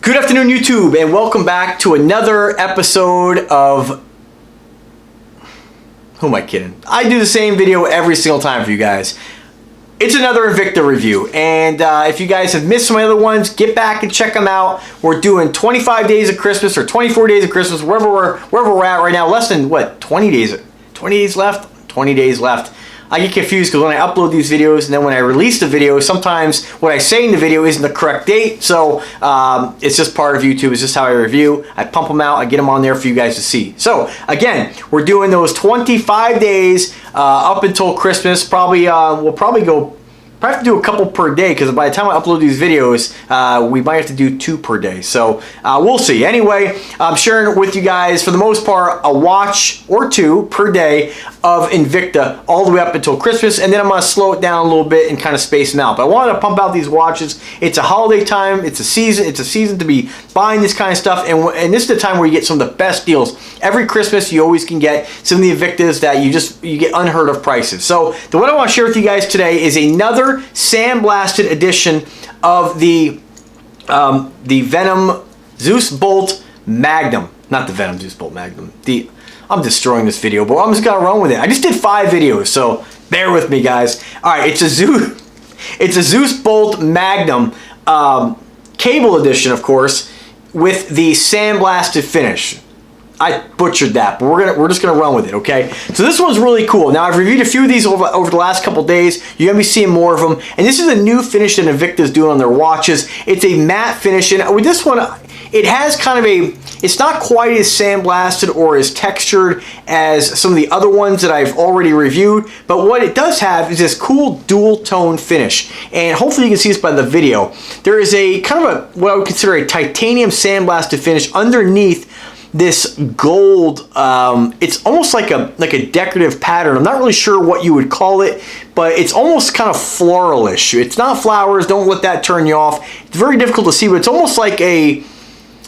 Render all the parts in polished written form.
Good afternoon, YouTube, and welcome back to another episode of... Who am I kidding? I do the same video every single time for you guys. It's another Invicta review, and if you guys have missed some other ones, get back and check them out. We're doing 25 days of Christmas or 24 days of Christmas, wherever we're at right now. Less than, what, 20 days? 20 days left? 20 days left. I get confused because when I upload these videos and then when I release the video, sometimes what I say in the video isn't the correct date. So it's just part of YouTube. It's just how I review. I pump them out. I get them on there for you guys to see. So again, we're doing those 25 days up until Christmas. We'll probably have to do a couple per day because by the time I upload these videos, we might have to do 2 per day. So we'll see. Anyway, I'm sharing with you guys, for the most part, a watch or 2 per day of Invicta all the way up until Christmas, and then I'm going to slow it down a little bit and kind of space them out. But I wanted to pump out these watches. It's a holiday time. It's a season to be buying this kind of stuff, and this is the time where you get some of the best deals. Every Christmas, you always can get some of the Invictas that you get unheard of prices. So what I want to share with you guys today is another sandblasted edition of the Venom Zeus Bolt Magnum. Not the Venom Zeus Bolt Magnum. I'm destroying this video, but I'm just gonna run with it. I just did 5 videos, so bear with me, guys. All right, it's a Zeus Bolt Magnum cable edition, of course, with the sandblasted finish. I butchered that, but we're just gonna run with it, okay? So this one's really cool. Now I've reviewed a few of these over the last couple days. You're gonna be seeing more of them, and this is a new finish that Invicta's doing on their watches. It's a matte finish, and with this one, it has kind of it's not quite as sandblasted or as textured as some of the other ones that I've already reviewed, but what it does have is this cool dual tone finish, and hopefully you can see this by the video. There is a kind of what I would consider a titanium sandblasted finish underneath this gold. It's almost like a decorative pattern. I'm not really sure what you would call it, but it's almost kind of floralish. It's not flowers. Don't let that turn you off. It's very difficult to see, but it's almost like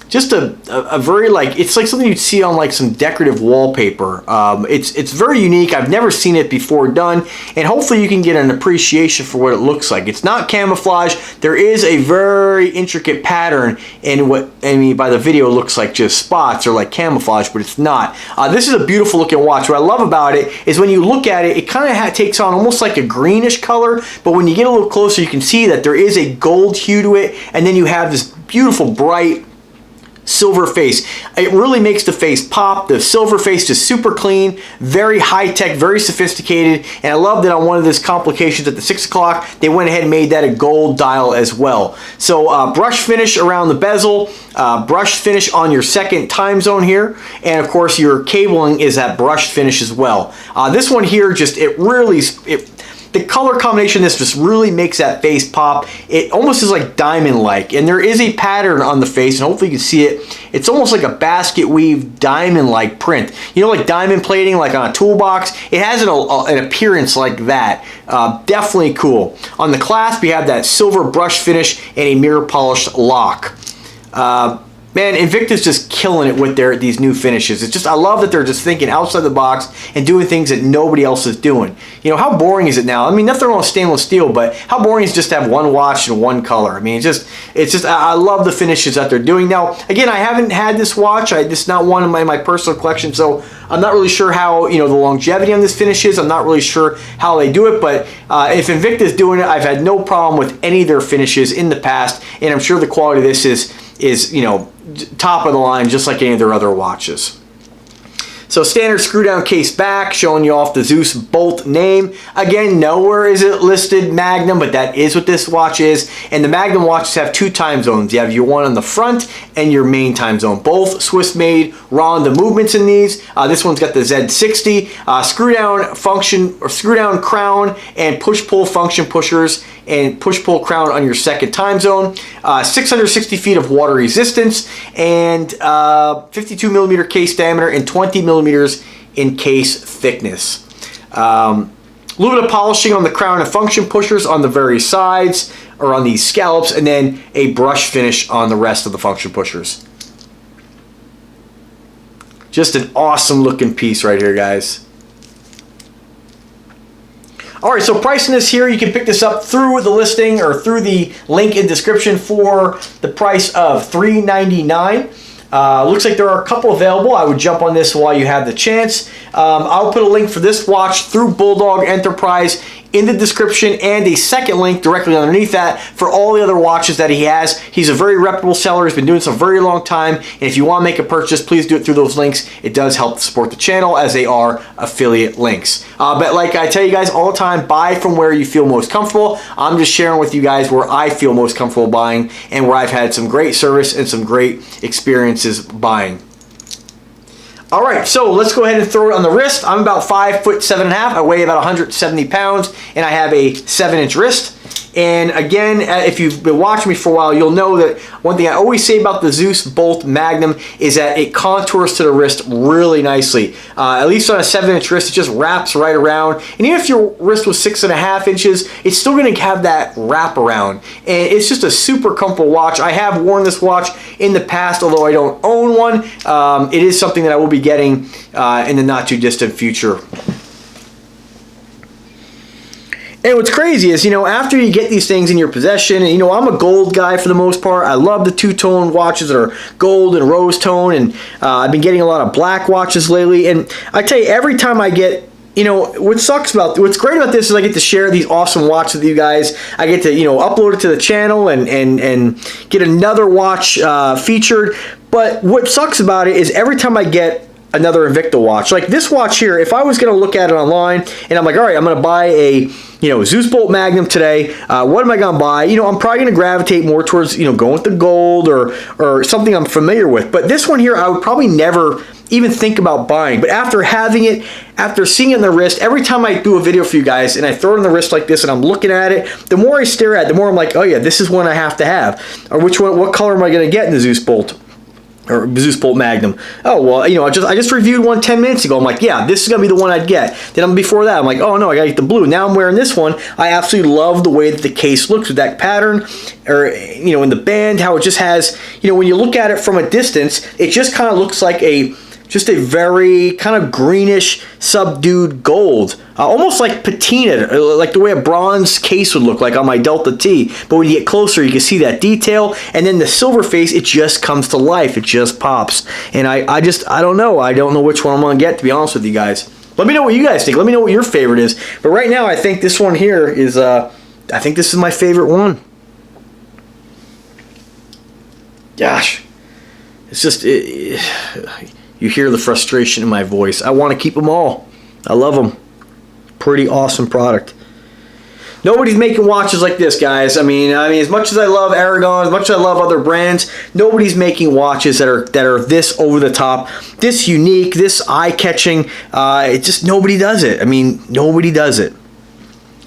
just a very, like, it's like something you'd see on like some decorative wallpaper. It's very unique. I've never seen it before done, and hopefully you can get an appreciation for what it looks like. It's not camouflage. There is a very intricate pattern in what, I mean, by the video it looks like just spots or like camouflage, but it's not. This is a beautiful looking watch. What I love about it is when you look at it, it kind of takes on almost like a greenish color, but when you get a little closer, you can see that there is a gold hue to it, and then you have this beautiful bright silver face. It really makes the face pop. The silver face is super clean, very high-tech, very sophisticated, and I love that on one of these complications at the 6 o'clock, they went ahead and made that a gold dial as well. So brush finish around the bezel, brush finish on your second time zone here, and of course your cabling is that brushed finish as well. This one here, the color combination of this just really makes that face pop. It almost is like diamond-like, and there is a pattern on the face, and hopefully you can see it. It's almost like a basket weave diamond-like print. You know, like diamond plating, like on a toolbox. It has an appearance like that. Definitely cool. On the clasp, you have that silver brush finish and a mirror polished lock. Man, Invicta's just killing it with these new finishes. It's just, I love that they're just thinking outside the box and doing things that nobody else is doing. You know, how boring is it now? I mean, nothing wrong with stainless steel, but how boring is it just to have one watch and one color? I mean, it's just, I love the finishes that they're doing. Now, again, I haven't had this watch. This is not one in my personal collection, so I'm not really sure how, you know, the longevity on this finish is. I'm not really sure how they do it, but if Invicta's doing it, I've had no problem with any of their finishes in the past, and I'm sure the quality of this is, you know, top of the line, just like any of their other watches. So standard screw down case back, showing you off the Zeus Bolt name. Again, nowhere is it listed Magnum, but that is what this watch is. And the Magnum watches have 2 time zones. You have your one on the front and your main time zone. Both Swiss made. Raw on the movements in these. This one's got the Z60 screw down function, or screw down crown and push pull function pushers, and push pull crown on your second time zone. 660 feet of water resistance, and 52 millimeter case diameter and 20 millimeters in case thickness. A little bit of polishing on the crown and function pushers on the very sides, or on these scallops, and then a brush finish on the rest of the function pushers. Just an awesome looking piece right here, guys. All right, so pricing this here, you can pick this up through the listing or through the link in description for the price of $3.99. Looks like there are a couple available. I would jump on this while you have the chance. I'll put a link for this watch through Bulldog Enterprise in the description and a second link directly underneath that for all the other watches that he has. He's a very reputable seller. He's been doing this a very long time. And if you want to make a purchase, please do it through those links. It does help support the channel as they are affiliate links. But like I tell you guys all the time, buy from where you feel most comfortable. I'm just sharing with you guys where I feel most comfortable buying and where I've had some great service and some great experiences buying. All right, so let's go ahead and throw it on the wrist. I'm about 5'7.5". I weigh about 170 pounds, and I have a 7-inch wrist. And again, if you've been watching me for a while, you'll know that one thing I always say about the Zeus Bolt Magnum is that it contours to the wrist really nicely. At least on a 7-inch wrist, it just wraps right around. And even if your wrist was 6.5 inches, it's still going to have that wrap around. And it's just a super comfortable watch. I have worn this watch in the past, although I don't own one. It is something that I will be getting in the not too distant future. And what's crazy is, you know, after you get these things in your possession, and you know, I'm a gold guy for the most part. I love the two-tone watches that are gold and rose tone, and I've been getting a lot of black watches lately. And I tell you, every time I get, you know, what's great about this is I get to share these awesome watches with you guys. I get to, you know, upload it to the channel and get another watch featured. But what sucks about it is every time I get another Invicta watch, like this watch here, if I was going to look at it online and I'm like, all right, I'm going to buy a, you know, Zeus Bolt Magnum today, what am I going to buy? You know, I'm probably going to gravitate more towards, you know, going with the gold or something I'm familiar with. But this one here, I would probably never even think about buying. But after having it, after seeing it in the wrist, every time I do a video for you guys and I throw it in the wrist like this and I'm looking at it, the more I stare at it, the more I'm like, oh yeah, this is one I have to have. Or which one, what color am I going to get in the Zeus Bolt? Or Zeus Bolt Magnum. Oh, well, you know, I just reviewed one 10 minutes ago. I'm like, yeah, this is going to be the one I'd get. Then before that, I'm like, oh, no, I got to get the blue. Now I'm wearing this one. I absolutely love the way that the case looks with that pattern, or, you know, in the band, how it just has, you know, when you look at it from a distance, it just kind of looks like just a very kind of greenish, subdued gold. Almost like patina, like the way a bronze case would look like on my Delta T. But when you get closer, you can see that detail. And then the silver face, it just comes to life. It just pops. And I don't know. I don't know which one I'm going to get, to be honest with you guys. Let me know what you guys think. Let me know what your favorite is. But right now, I think this one here is, I think this is my favorite one. Gosh. It's just... You hear the frustration in my voice. I want to keep them all. I love them. Pretty awesome product. Nobody's making watches like this, guys. I mean, as much as I love Aragon, as much as I love other brands, nobody's making watches that are this over the top, this unique, this eye-catching. It just, nobody does it. I mean, nobody does it.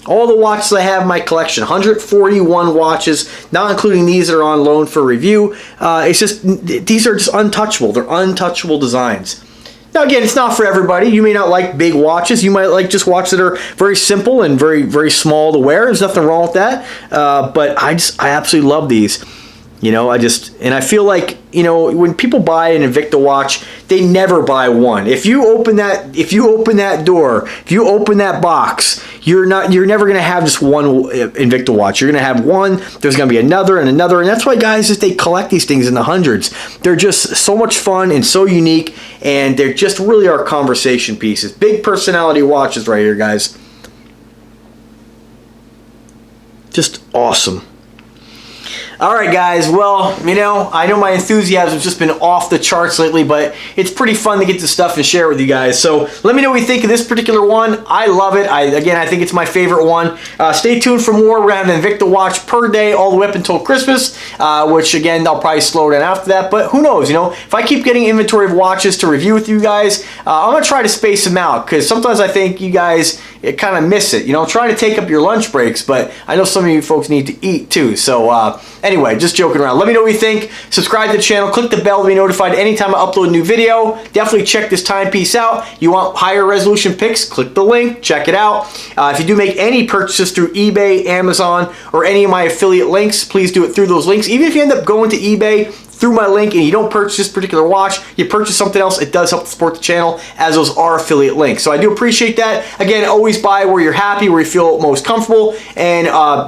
All the watches I have in my collection, 141 watches, not including these that are on loan for review. It's just, these are just untouchable. They're untouchable designs. Now again, it's not for everybody. You may not like big watches. You might like just watches that are very simple and very, very small to wear. There's nothing wrong with that. But I absolutely love these. You know, and I feel like, you know, when people buy an Invicta watch, they never buy one. If you open that door, if you open that box, you're never going to have just one Invicta watch. You're going to have one, there's going to be another and another, and that's why guys, just they collect these things in the hundreds. They're just so much fun and so unique, and they're just really are conversation pieces. Big personality watches right here, guys. Just awesome. All right, guys, well, you know, I know my enthusiasm's just been off the charts lately, but it's pretty fun to get this stuff and share it with you guys. So let me know what you think of this particular one. I love it. Again, I think it's my favorite one. Stay tuned for more. We're going to have an Invicta watch per day all the way up until Christmas, which, again, I'll probably slow down after that. But who knows, you know, if I keep getting inventory of watches to review with you guys, I'm going to try to space them out, because sometimes I think you guys kind of miss it. You know, I'm trying to take up your lunch breaks, but I know some of you folks need to eat too. So anyway, just joking around. Let me know what you think. Subscribe to the channel. Click the bell to be notified anytime I upload a new video. Definitely check this timepiece out. You want higher resolution pics? Click the link. Check it out. If you do make any purchases through eBay, Amazon, or any of my affiliate links, please do it through those links. Even if you end up going to eBay through my link and you don't purchase this particular watch, you purchase something else, it does help support the channel, as those are affiliate links. So I do appreciate that. Again, always buy where you're happy, where you feel most comfortable, and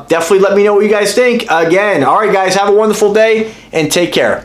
definitely let me know what you guys think. Again, all right guys, have a wonderful day and take care.